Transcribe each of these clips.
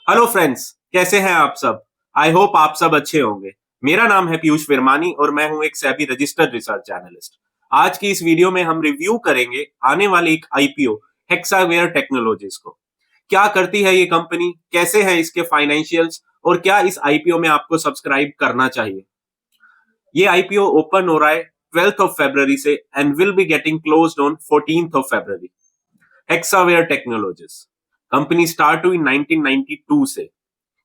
Hello friends, कैसे हैं आप सब। आई होप आप सब अच्छे होंगे। मेरा नाम है पीयूष विरमानी और मैं हूं एक सेबी रजिस्टर्ड रिसर्च एनालिस्ट। आज की इस वीडियो में हम रिव्यू करेंगे आने वाली एक आईपीओ हेक्सावेयर टेक्नोलॉजीज को। क्या करती है ये कंपनी, कैसे हैं इसके फाइनेंशियल्स और क्या इस आईपीओ में आपको सब्सक्राइब करना चाहिए। ये आईपीओ ओपन हो रहा है 12th ऑफ फरवरी से and will be getting closed on 14th of February. Hexaware technologies company start हुई 1992 से।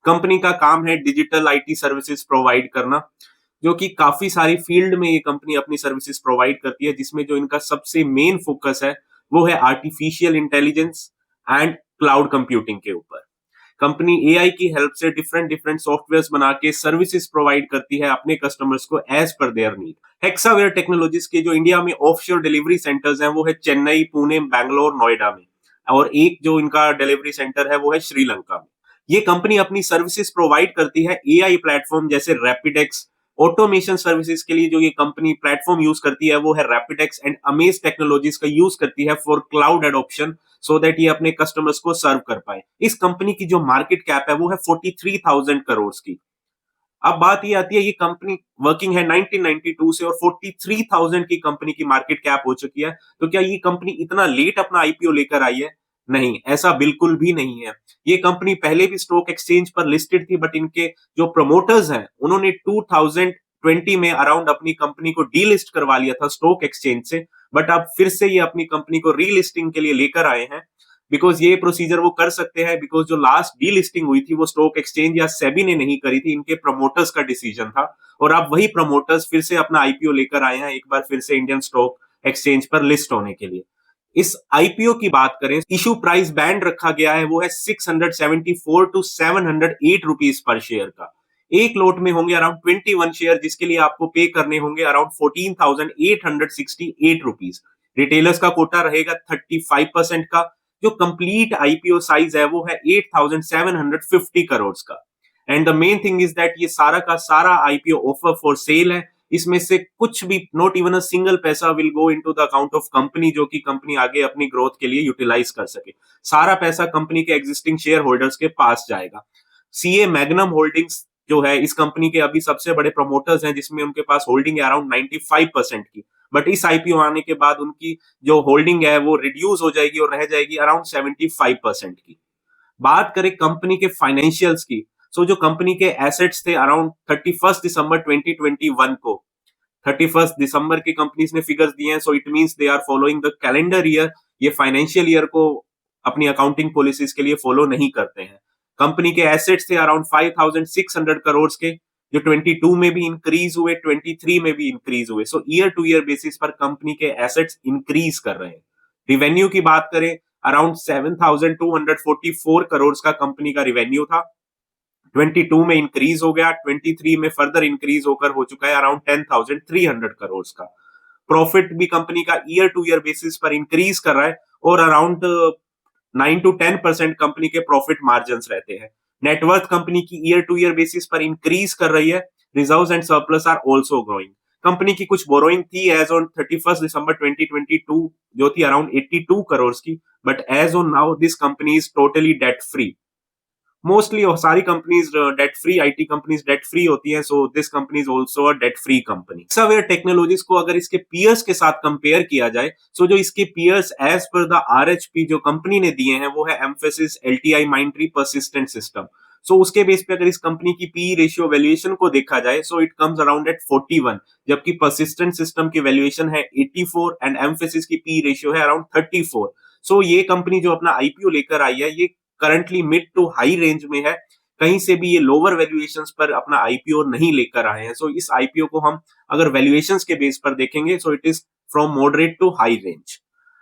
कंपनी का काम है डिजिटल आईटी सर्विसेज प्रोवाइड करना, जो कि काफी सारी फील्ड में ये कंपनी अपनी सर्विसेज प्रोवाइड करती है, जिसमें जो इनका सबसे मेन फोकस है वो है artificial intelligence and cloud computing के ऊपर। कंपनी एआई की हेल्प से डिफरेंट डिफरेंट सॉफ्टवेयर्स बना के सर्विसेज प्रोवाइड करती है अपने कस्टमर्स को as per their need. Hexaware technologies के जो इंडिया में ऑफशोर डिलीवरी सेंटर्स हैं वो है चेन्नई, पुणे, बैंगलोर, नोएडा में, और एक जो इनका डिलीवरी सेंटर है वो है श्रीलंका में। ये कंपनी अपनी सर्विसेज प्रोवाइड करती है एआई प्लेटफॉर्म जैसे रैपिडेक्स। ऑटोमेशन सर्विसेज के लिए जो ये कंपनी प्लेटफॉर्म यूज करती है वो है रैपिडेक्स एंड अमेज टेक्नोलॉजीज का यूज करती है for cloud adoption, so that ये अपने कस्टमर्स को सर्व कर पाए। इस कंपनी की जो मार्केट कैप है वो है 43,000 करोड़ की। अब बात ये आती है, ये कंपनी वर्किंग है 1992 से और 43,000 की कंपनी की मार्केट कैप हो चुकी है। तो क्या ये कंपनी इतना लेट अपना आईपीओ लेकर आई है? नहीं, ऐसा बिल्कुल भी नहीं है। ये कंपनी पहले भी स्टॉक एक्सचेंज पर लिस्टेड थी, बट इनके जो प्रमोटर्स हैं उन्होंने 2020 में अराउंड अपनी कंपनी को डीलिस्ट करवा लिया था स्टॉक एक्सचेंज से। बट अब फिर से ये अपनी कंपनी को रीलिस्टिंग के लिए लेकर आए हैं, बिकॉज ये प्रोसीजर वो कर सकते हैं, बिकॉज जो लास्ट डी लिस्टिंग हुई थी वो स्टॉक एक्सचेंज या सेबी ने नहीं करी थी, इनके प्रमोटर्स का डिसीजन था। और अब वही प्रमोटर्स फिर से अपना आईपीओ लेकर आए हैं, एक बार फिर से इंडियन स्टॉक एक्सचेंज पर लिस्ट होने के लिए। इस आईपीओ की बात करें, इशू प्राइस बैंड रखा गया है वो है 674 टू 708 रुपीज पर शेयर का। एक लोट में होंगे अराउंड 21 शेयर, जिसके लिए आपको पे करने होंगे अराउंड 14,868 रुपीज। रिटेलर्स का कोटा रहेगा 35% का। जो कंप्लीट आईपीओ साइज है वो है 8,750 करोड़ का। And the main thing is that ये सारा का सारा आईपीओ ऑफर फॉर सेल है। इसमें से कुछ भी, नॉट इवन अ सिंगल पैसा will go into the account of company, जो कि कंपनी आगे अपनी ग्रोथ के लिए यूटिलाइज कर सके। सारा पैसा कंपनी के एग्जिस्टिंग शेयर होल्डर्स के पास जाएगा। सीए मैग्नम होल्डिंग्स जो है इस कंपनी के अभी सबसे बड़े प्रमोटर्स हैं, जिसमें उनके पास होल्डिंग है अराउंड 95% की। बट इस आईपीओ आने के बाद उनकी जो होल्डिंग है वो रिड्यूस हो जाएगी और रह जाएगी अराउंड 75% की। बात करें कंपनी के फाइनेंशियल्स की, सो जो कंपनी के एसेट्स थे अराउंड 31 दिसंबर 2021 को, 31 दिसंबर के कंपनीज ने फिगर्स दिए हैं, so it means they are following the calendar year. ये फाइनेंशियल ईयर को अपनी अकाउंटिंग पॉलिसीज के लिए फॉलो नहीं करते हैं। कंपनी के एसेट्स थे अराउंड 5,600 करोड़ के, जो 22 में भी इंक्रीज हुए, 23 में भी इंक्रीज हुए। सो ईयर टू ईयर बेसिस पर कंपनी के एसेट्स इंक्रीज कर रहे हैं। रिवेन्यू की बात करें, अराउंड 7,244 करोड़ का कंपनी का रिवेन्यू था। 22 में इंक्रीज हो गया, 23 में फर्दर इंक्रीज होकर हो चुका है अराउंड 10,300 करोड़ का। प्रॉफिट भी कंपनी का ईयर टू ईयर बेसिस पर इंक्रीज कर रहा है और अराउंड 9 to 10% कंपनी के प्रॉफिट मार्जिन रहते हैं। नेटवर्थ कंपनी की ईयर टू ईयर बेसिस पर इंक्रीज कर रही है। Reserves and surplus are also growing. Company की कुछ बोरोइंग थी एज ऑन 31 दिसंबर 2022, जो थी अराउंड 82 करोड़ की, but as on now this company is totally debt free. Mostly सारी companies debt free, IT companies debt free होती हैं, so this company is also a debt free company. Hexaware Technologies को अगर इसके peers के साथ compare किया जाए, सो जो इसके peers as per the RHP जो कंपनी ने दिए हैं वो है Mphasis, LTI, Mindtree, Persistent system. So उसके बेस पे अगर इस कंपनी की पी रेशियो वैल्यूएशन को देखा जाए, so it comes around at 41, जबकि परसिस्टेंट सिस्टम की वैल्यूएशन है 84 एंड एम्फेसिस की पी रेशियो है अराउंड 34। सो ये कंपनी जो अपना आईपीओ लेकर आई है, ये currently mid to high range में है। कहीं से भी ये लोअर वैल्यूएशंस पर अपना आईपीओ नहीं लेकर आए हैं। सो इस आईपीओ को हम अगर वैल्यूएशंस के बेस पर देखेंगे, so it is from moderate to high range.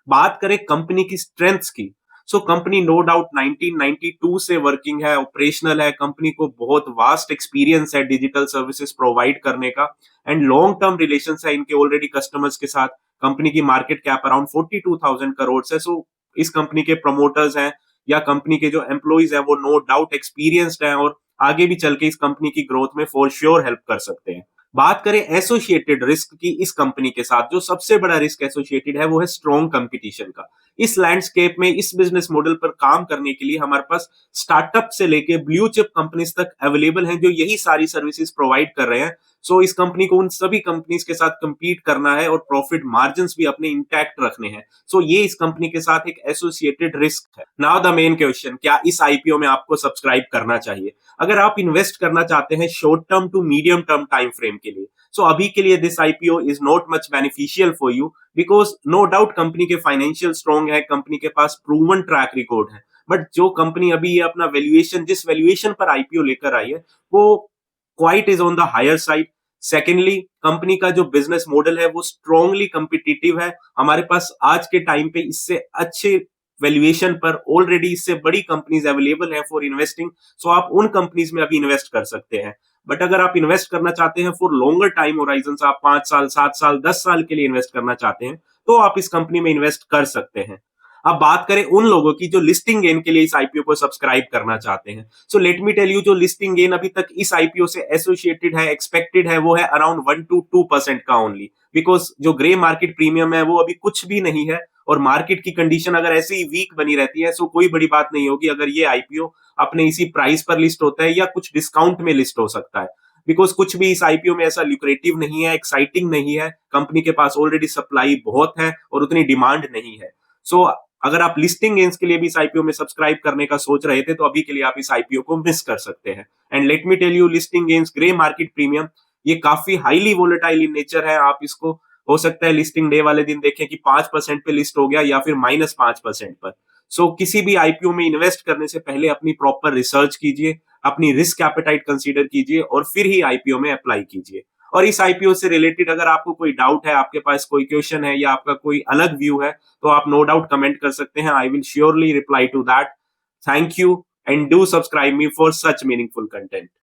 बात करें कंपनी की स्ट्रेंथ्स की, सो कंपनी नो डाउट 1992 से वर्किंग है, ऑपरेशनल है। कंपनी को बहुत वास्ट एक्सपीरियंस है डिजिटल सर्विसेज प्रोवाइड करने का, एंड लॉन्ग टर्म रिलेशन है इनके ऑलरेडी कस्टमर्स के साथ। कंपनी की मार्केट कैप अराउंड 42,000 करोड़ है। सो इस कंपनी के प्रमोटर्स हैं या कंपनी के जो एम्प्लॉइज हैं वो नो डाउट एक्सपीरियंस्ड हैं और आगे भी चल के इस कंपनी की ग्रोथ में फॉर श्योर हेल्प कर सकते हैं। बात करें एसोसिएटेड रिस्क की इस कंपनी के साथ, जो सबसे बड़ा रिस्क एसोसिएटेड है वो है स्ट्रॉन्ग कंपटीशन का। इस लैंडस्केप में इस बिजनेस मॉडल पर काम करने के लिए हमारे पास स्टार्टअप से लेके ब्लू चिप कंपनीज तक अवेलेबल हैं जो यही सारी सर्विसेज प्रोवाइड कर रहे हैं। सो इस कंपनी को उन सभी कंपनीज के साथ compete करना है और प्रॉफिट मार्जिन भी अपने इंटैक्ट रखने हैं। सो ये इस कंपनी के साथ एक एसोसिएटेड रिस्क है। नाउ द मेन क्वेश्चन, क्या इस आईपीओ में आपको सब्सक्राइब करना चाहिए? अगर आप इन्वेस्ट करना चाहते हैं short term to medium term time frame के लिए, सो अभी के लिए this IPO is not much beneficial for you, because no doubt company के फाइनेंशियल स्ट्रॉन्ग है, कंपनी के पास प्रूवन ट्रैक रिकॉर्ड है। बट जो कंपनी अभी ये अपना वैल्यूएशन, जिस वैल्यूएशन पर आईपीओ लेकर आई है, वो quite is on the higher side. Secondly, company का जो बिजनेस मॉडल है वो स्ट्रांगली कम्पिटिटिव है। हमारे पास आज के टाइम पे इससे अच्छे वैल्यूएशन पर ऑलरेडी इससे बड़ी कंपनीज अवेलेबल है फॉर इन्वेस्टिंग। सो आप उन कंपनीज में अभी इन्वेस्ट कर सकते हैं। बट अगर आप इन्वेस्ट करना चाहते हैं फॉर लॉन्गर टाइम होराइजन, आप 5 साल, 7 साल, 10 साल के लिए इन्वेस्ट करना चाहते हैं, तो आप इस कंपनी में इन्वेस्ट कर सकते हैं। अब बात करें उन लोगों की जो लिस्टिंग गेन के लिए इस आईपीओ को सब्सक्राइब करना चाहते हैं। So let me tell you, जो लिस्टिंग गेन अभी तक इस आईपीओ से एसोसिएटेड है, एक्सपेक्टेड है, वो है अराउंड 1 to 2% का ओनली। बिकॉज जो ग्रे मार्केट प्रीमियम है वो अभी कुछ भी नहीं है, और मार्केट की कंडीशन अगर ऐसे ही वीक बनी रहती है, सो कोई बड़ी बात नहीं होगी अगर ये आईपीओ अपने इसी प्राइस पर लिस्ट होता है या कुछ डिस्काउंट में लिस्ट हो सकता है। बिकॉज कुछ भी इस आईपीओ में ऐसा ल्यूक्रेटिव नहीं है, एक्साइटिंग नहीं है, कंपनी के पास ऑलरेडी सप्लाई बहुत है और उतनी डिमांड नहीं है। सो अगर आप लिस्टिंग गेन्स के लिए भी इस आईपीओ में सब्सक्राइब करने का सोच रहे थे, तो अभी के लिए आप इस आईपीओ को मिस कर सकते हैं। And let me tell you, listing gains grey market premium ये काफी हाईली वोलेटाइल इन नेचर है। आप इसको हो सकता है लिस्टिंग डे वाले दिन देखें कि 5% पे लिस्ट हो गया या फिर -5% पर। सो किसी भी आईपीओ में इन्वेस्ट करने से पहले अपनी प्रॉपर रिसर्च कीजिए, अपनी रिस्क एपेटाइट कंसीडर कीजिए और फिर ही आईपीओ में अप्लाई कीजिए। और इस आईपीओ से रिलेटेड अगर आपको कोई डाउट है, आपके पास कोई क्वेश्चन है या आपका कोई अलग व्यू है, तो आप नो डाउट कमेंट कर सकते हैं। I will surely reply to that. Thank you and do subscribe me for such meaningful content.